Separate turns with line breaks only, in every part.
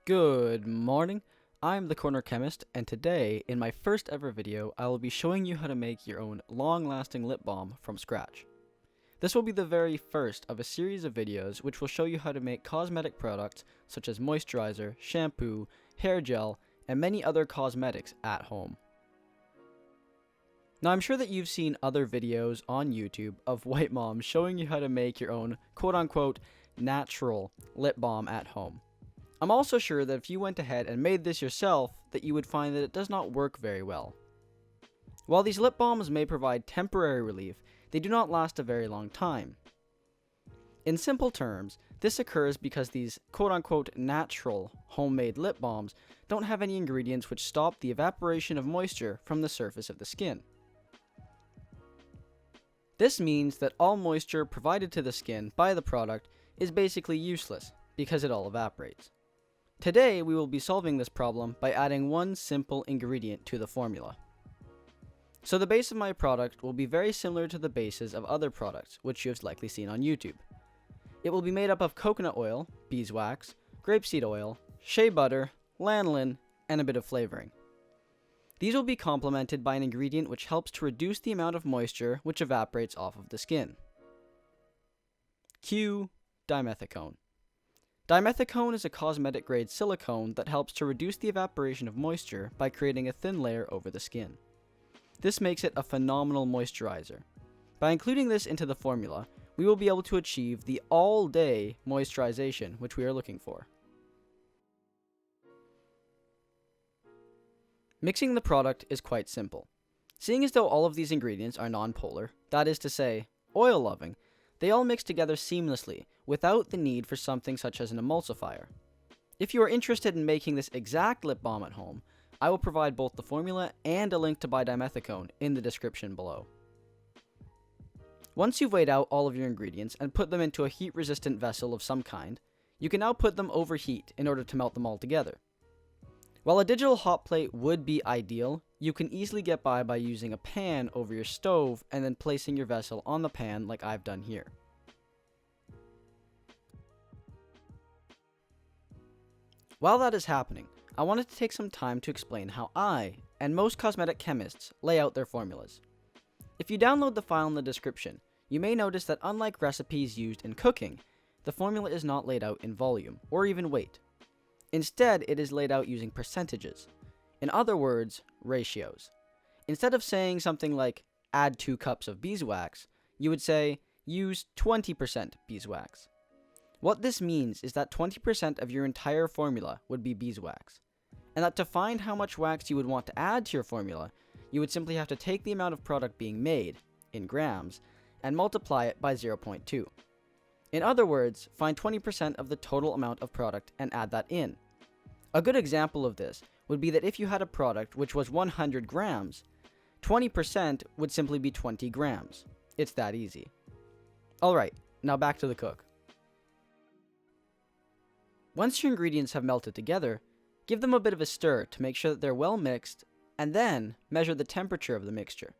Good morning, I'm the Corner Chemist, and today, in my first ever video, I will be showing you how to make your own long-lasting lip balm from scratch. This will be the very first of a series of videos which will show you how to make cosmetic products such as moisturizer, shampoo, hair gel, and many other cosmetics at home. Now I'm sure that you've seen other videos on YouTube of white moms showing you how to make your own quote-unquote natural lip balm at home. I'm also sure that if you went ahead and made this yourself, that you would find that it does not work very well. While these lip balms may provide temporary relief, they do not last a very long time. In simple terms, this occurs because these quote-unquote natural homemade lip balms don't have any ingredients which stop the evaporation of moisture from the surface of the skin. This means that all moisture provided to the skin by the product is basically useless because it all evaporates. Today, we will be solving this problem by adding one simple ingredient to the formula. So the base of my product will be very similar to the bases of other products, which you have likely seen on YouTube. It will be made up of coconut oil, beeswax, grapeseed oil, shea butter, lanolin, and a bit of flavoring. These will be complemented by an ingredient which helps to reduce the amount of moisture which evaporates off of the skin. Cue dimethicone. Dimethicone is a cosmetic-grade silicone that helps to reduce the evaporation of moisture by creating a thin layer over the skin. This makes it a phenomenal moisturizer. By including this into the formula, we will be able to achieve the all-day moisturization which we are looking for. Mixing the product is quite simple. Seeing as though all of these ingredients are non-polar, that is to say, oil-loving, they all mix together seamlessly without the need for something such as an emulsifier. If you are interested in making this exact lip balm at home, I will provide both the formula and a link to buy dimethicone in the description below. Once you've weighed out all of your ingredients and put them into a heat-resistant vessel of some kind, you can now put them over heat in order to melt them all together. While a digital hot plate would be ideal, you can easily get by using a pan over your stove and then placing your vessel on the pan like I've done here. While that is happening, I wanted to take some time to explain how I, and most cosmetic chemists, lay out their formulas. If you download the file in the description, you may notice that unlike recipes used in cooking, the formula is not laid out in volume, or even weight. Instead, it is laid out using percentages. In other words, ratios. Instead of saying something like, add 2 cups of beeswax, you would say, use 20% beeswax. What this means is that 20% of your entire formula would be beeswax, and that to find how much wax you would want to add to your formula, you would simply have to take the amount of product being made, in grams, and multiply it by 0.2. In other words, find 20% of the total amount of product and add that in. A good example of this would be that if you had a product which was 100 grams, 20% would simply be 20 grams. It's that easy. Alright, now back to the cook. Once your ingredients have melted together, give them a bit of a stir to make sure that they're well mixed, and then measure the temperature of the mixture.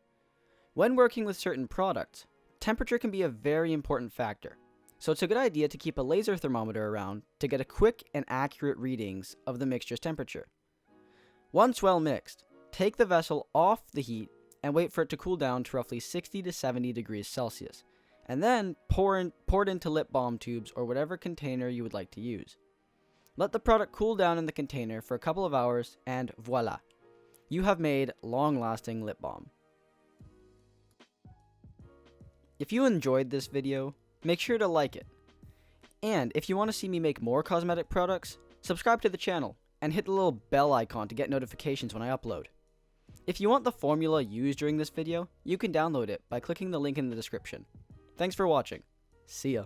When working with certain products, temperature can be a very important factor, so it's a good idea to keep a laser thermometer around to get a quick and accurate readings of the mixture's temperature. Once well mixed, take the vessel off the heat and wait for it to cool down to roughly 60 to 70 degrees Celsius, and then pour it into lip balm tubes or whatever container you would like to use. Let the product cool down in the container for a couple of hours, and voila! You have made long-lasting lip balm. If you enjoyed this video, make sure to like it. And if you want to see me make more cosmetic products, subscribe to the channel and hit the little bell icon to get notifications when I upload. If you want the formula used during this video, you can download it by clicking the link in the description. Thanks for watching. See ya.